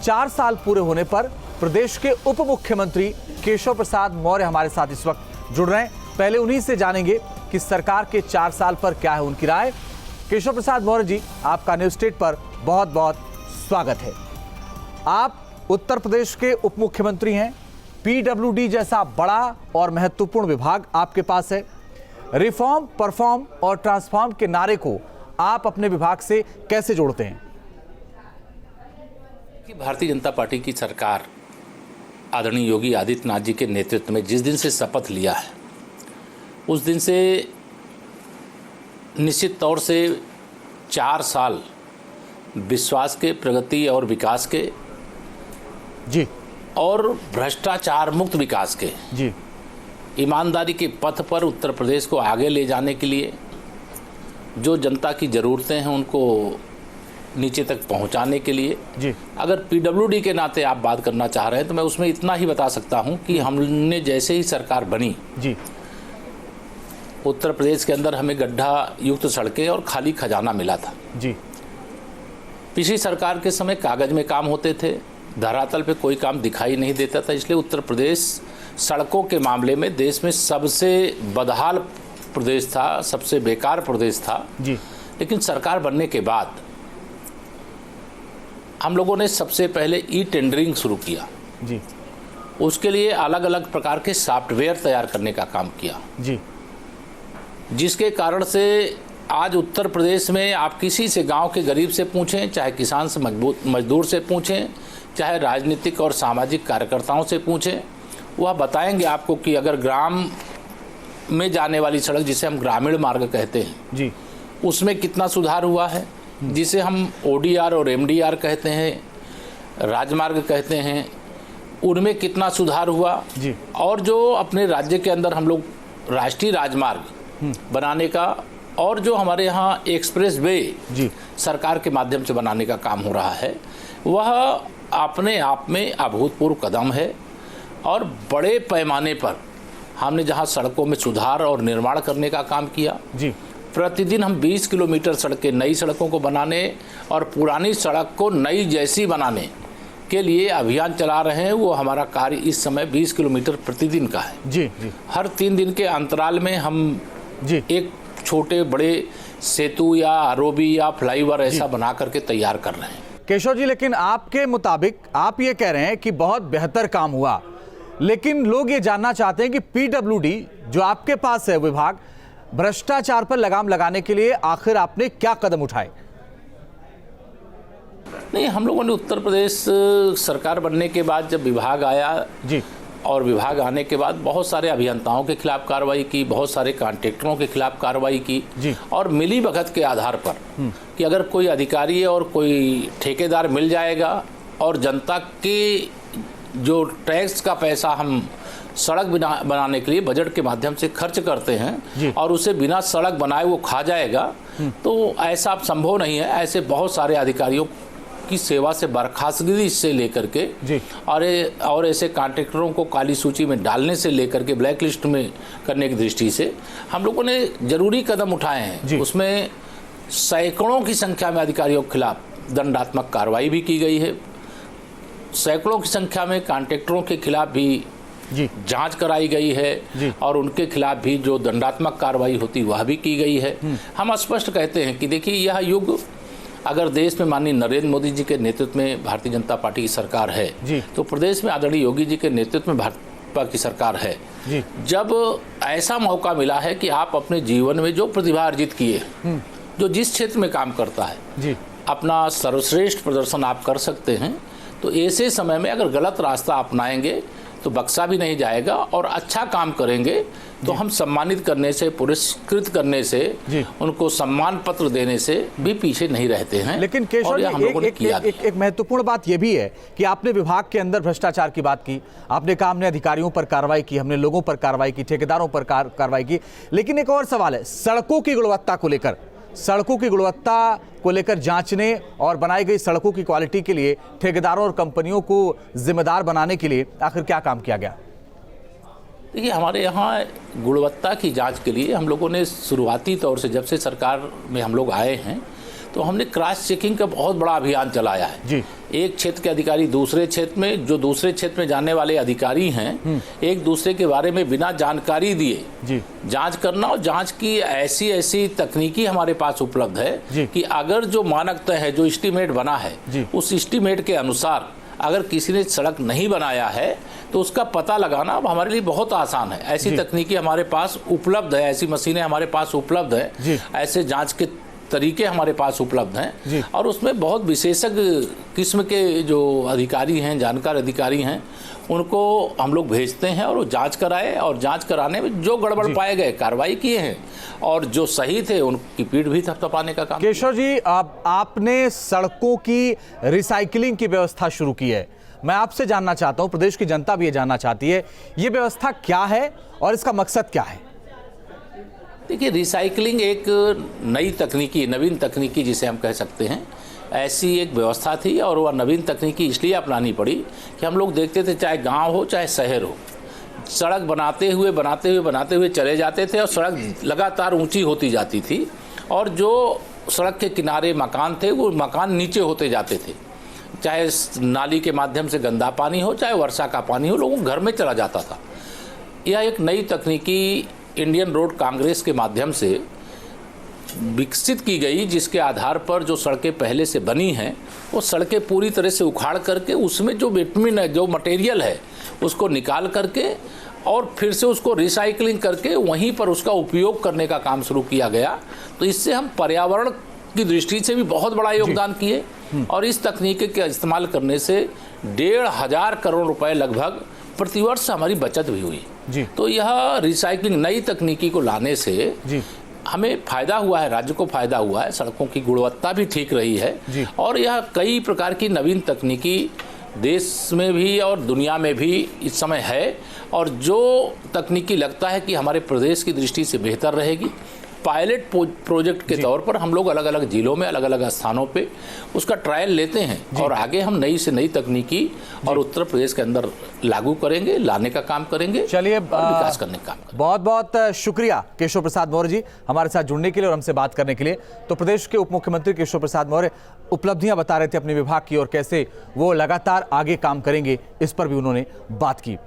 4 साल पूरे होने पर प्रदेश के उप मुख्यमंत्री केशव प्रसाद मौर्य हमारे साथ इस वक्त जुड़ रहे हैं। पहले उन्हीं से जानेंगे कि सरकार के 4 साल पर क्या है उनकी राय। केशव प्रसाद मौर्य जी, आपका न्यूज स्टेट पर बहुत बहुत स्वागत है। आप उत्तर प्रदेश के उप मुख्यमंत्री हैं। पीडब्ल्यूडी जैसा बड़ा और महत्वपूर्ण विभाग आपके पास है। रिफॉर्म, परफॉर्म और ट्रांसफॉर्म के नारे को आप अपने विभाग से कैसे जोड़ते हैं? कि भारतीय जनता पार्टी की सरकार आदरणीय योगी आदित्यनाथ जी के नेतृत्व में जिस दिन से शपथ लिया है, उस दिन से निश्चित तौर से 4 साल विश्वास के, प्रगति और विकास के जी, और भ्रष्टाचार मुक्त विकास के जी, ईमानदारी के पथ पर उत्तर प्रदेश को आगे ले जाने के लिए जो जनता की ज़रूरतें हैं उनको नीचे तक पहुंचाने के लिए जी, अगर पीडब्ल्यूडी के नाते आप बात करना चाह रहे हैं तो मैं उसमें इतना ही बता सकता हूं कि हमने जैसे ही सरकार बनी जी, उत्तर प्रदेश के अंदर हमें गड्ढा युक्त सड़कें और खाली खजाना मिला था। जी, पिछली सरकार के समय कागज में काम होते थे, धरातल पे कोई काम दिखाई नहीं देता था, इसलिए उत्तर प्रदेश सड़कों के मामले में देश में सबसे बदहाल प्रदेश था, सबसे बेकार प्रदेश था जी। लेकिन सरकार बनने के बाद हम लोगों ने सबसे पहले ई टेंडरिंग शुरू किया जी, उसके लिए अलग अलग प्रकार के सॉफ्टवेयर तैयार करने का काम किया जी, जिसके कारण से आज उत्तर प्रदेश में आप किसी से, गांव के गरीब से पूछें, चाहे किसान से, मजदूर से पूछें, चाहे राजनीतिक और सामाजिक कार्यकर्ताओं से पूछें, वह बताएंगे आपको कि अगर ग्राम में जाने वाली सड़क जिसे हम ग्रामीण मार्ग कहते हैं जी, उसमें कितना सुधार हुआ है, जिसे हम ओडीआर और एमडीआर कहते हैं, राजमार्ग कहते हैं, उनमें कितना सुधार हुआ जी, और जो अपने राज्य के अंदर हम लोग राष्ट्रीय राजमार्ग बनाने का और जो हमारे यहाँ एक्सप्रेस वे जी, सरकार के माध्यम से बनाने का काम हो रहा है, वह अपने आप में अभूतपूर्व कदम है। और बड़े पैमाने पर हमने जहाँ सड़कों में सुधार और निर्माण करने का काम किया, जी, प्रतिदिन हम 20 किलोमीटर सड़कें, नई सड़कों को बनाने और पुरानी सड़क को नई जैसी बनाने के लिए अभियान चला रहे हैं। वो हमारा कार्य इस समय 20 किलोमीटर प्रतिदिन का है। जी, जी, हर 3 दिन के अंतराल में हम जी, एक छोटे बड़े सेतु या आरओबी या फ्लाईओवर ऐसा बना करके तैयार कर रहे हैं। केशव जी, लेकिन आपके मुताबिक आप ये कह रहे हैं कि बहुत बेहतर काम हुआ, लेकिन लोग ये जानना चाहते हैं कि पीडब्ल्यूडी जो आपके पास है विभाग, भ्रष्टाचार पर लगाम लगाने के लिए आखिर आपने क्या कदम उठाए? नहीं, हम लोगों ने उत्तर प्रदेश सरकार बनने के बाद जब विभाग आया जी, और विभाग आने के बाद बहुत सारे अभियंताओं के खिलाफ कार्रवाई की, बहुत सारे कॉन्ट्रैक्टरों के खिलाफ कार्रवाई की जी, और मिली भगत के आधार पर कि अगर कोई अधिकारी और कोई ठेकेदार मिल जाएगा और जनता के जो टैक्स का पैसा हम सड़क बनाने के लिए बजट के माध्यम से खर्च करते हैं और उसे बिना सड़क बनाए वो खा जाएगा, तो ऐसा संभव नहीं है। ऐसे बहुत सारे अधिकारियों की सेवा से बर्खास्तगी से लेकर के और ऐसे कॉन्ट्रैक्टरों को काली सूची में डालने से लेकर के ब्लैक लिस्ट में करने की दृष्टि से हम लोगों ने जरूरी कदम उठाए हैं। उसमें सैकड़ों की संख्या में अधिकारियों के खिलाफ दंडात्मक कार्रवाई भी की गई है, सैकड़ों की संख्या में कॉन्ट्रैक्टरों के खिलाफ भी जांच कराई गई है और उनके खिलाफ भी जो दंडात्मक कार्रवाई होती वह भी की गई है। हम स्पष्ट कहते हैं कि देखिए, यह युग अगर देश में माननीय नरेंद्र मोदी जी के नेतृत्व में भारतीय जनता पार्टी की सरकार है, तो प्रदेश में आदरणीय योगी जी के नेतृत्व में भाजपा की सरकार है। जब ऐसा मौका मिला है कि आप अपने जीवन में जो प्रतिभा अर्जित किए, जो जिस क्षेत्र में काम करता है, अपना सर्वश्रेष्ठ प्रदर्शन आप कर सकते हैं, तो ऐसे समय में अगर गलत रास्ता अपनाएंगे तो बख्शा भी नहीं जाएगा और अच्छा काम करेंगे तो हम सम्मानित करने से, पुरस्कृत करने से, उनको सम्मान पत्र देने से भी पीछे नहीं रहते हैं। लेकिन केशव जी, एक महत्वपूर्ण बात यह भी है कि आपने विभाग के अंदर भ्रष्टाचार की बात की, आपने कहा हमने अधिकारियों पर कार्रवाई की, हमने लोगों पर कार्रवाई की, ठेकेदारों पर कार्रवाई की, लेकिन एक और सवाल है सड़कों की गुणवत्ता को लेकर। सड़कों की गुणवत्ता को लेकर जांचने और बनाई गई सड़कों की क्वालिटी के लिए ठेकेदारों और कंपनियों को जिम्मेदार बनाने के लिए आखिर क्या काम किया गया? देखिए, हमारे यहाँ गुणवत्ता की जांच के लिए हम लोगों ने शुरुआती तौर से, जब से सरकार में हम लोग आए हैं, तो हमने क्रॉस चेकिंग का बहुत बड़ा अभियान चलाया है जी। एक क्षेत्र के अधिकारी दूसरे क्षेत्र में, जो दूसरे क्षेत्र में जाने वाले अधिकारी हैं, एक दूसरे के बारे में बिना जानकारी दिए जी जांच करना, और जांच की ऐसी ऐसी तकनीकी हमारे पास उपलब्ध है कि अगर जो मानक तय है, जो एस्टीमेट बना है, उस एस्टीमेट के अनुसार अगर किसी ने सड़क नहीं बनाया है तो उसका पता लगाना अब हमारे लिए बहुत आसान है। ऐसी तकनीकी हमारे पास उपलब्ध है, ऐसी मशीनें हमारे पास उपलब्ध है, ऐसे जांच के तरीके हमारे पास उपलब्ध हैं, और उसमें बहुत विशेषज्ञ किस्म के जो अधिकारी हैं, जानकार अधिकारी हैं, उनको हम लोग भेजते हैं और वो जांच कराए, और जांच कराने में जो गड़बड़ पाए गए कार्रवाई किए हैं, और जो सही थे उनकी पीठ भी थपथपाने का काम। केशव जी, आपने सड़कों की रिसाइकलिंग की व्यवस्था शुरू की है। मैं आपसे जानना चाहता हूं, प्रदेश की जनता भी ये जानना चाहती है, ये व्यवस्था क्या है और इसका मकसद क्या है? देखिए, रिसाइकलिंग एक नई तकनीकी, नवीन तकनीकी जिसे हम कह सकते हैं, ऐसी एक व्यवस्था थी, और वह नवीन तकनीकी इसलिए अपनानी पड़ी कि हम लोग देखते थे, चाहे गांव हो चाहे शहर हो, सड़क बनाते हुए चले जाते थे, और सड़क लगातार ऊंची होती जाती थी, और जो सड़क के किनारे मकान थे वो मकान नीचे होते जाते थे, चाहे नाली के माध्यम से गंदा पानी हो, चाहे वर्षा का पानी हो, लोगों घर में चला जाता था। यह एक नई तकनीकी इंडियन रोड कांग्रेस के माध्यम से विकसित की गई, जिसके आधार पर जो सड़कें पहले से बनी हैं वो सड़कें पूरी तरह से उखाड़ करके उसमें जो बिटुमिन है, जो मटेरियल है, उसको निकाल करके और फिर से उसको रिसाइकलिंग करके वहीं पर उसका उपयोग करने का काम शुरू किया गया। तो इससे हम पर्यावरण की दृष्टि से भी बहुत बड़ा योगदान किए, और इस तकनीक के इस्तेमाल करने से 1,500 करोड़ रुपए लगभग प्रतिवर्ष हमारी बचत भी हुई जी। तो यह रिसाइकलिंग नई तकनीकी को लाने से जी हमें फायदा हुआ है, राज्य को फायदा हुआ है, सड़कों की गुणवत्ता भी ठीक रही है जी। और यह कई प्रकार की नवीन तकनीकी देश में भी और दुनिया में भी इस समय है, और जो तकनीकी लगता है कि हमारे प्रदेश की दृष्टि से बेहतर रहेगी, पायलट प्रोजेक्ट के तौर पर हम लोग अलग अलग जिलों में अलग अलग स्थानों पे उसका ट्रायल लेते हैं, और आगे हम नई से नई तकनीकी और उत्तर प्रदेश के अंदर लागू करेंगे, लाने का काम करेंगे। चलिए, विकास करने का काम करेंगे। बहुत बहुत शुक्रिया केशव प्रसाद मौर्य जी हमारे साथ जुड़ने के लिए और हमसे बात करने के लिए। तो प्रदेश के उप मुख्यमंत्री केशव प्रसाद मौर्य उपलब्धियां बता रहे थे अपने विभाग की, और कैसे वो लगातार आगे काम करेंगे, इस पर भी उन्होंने बात की।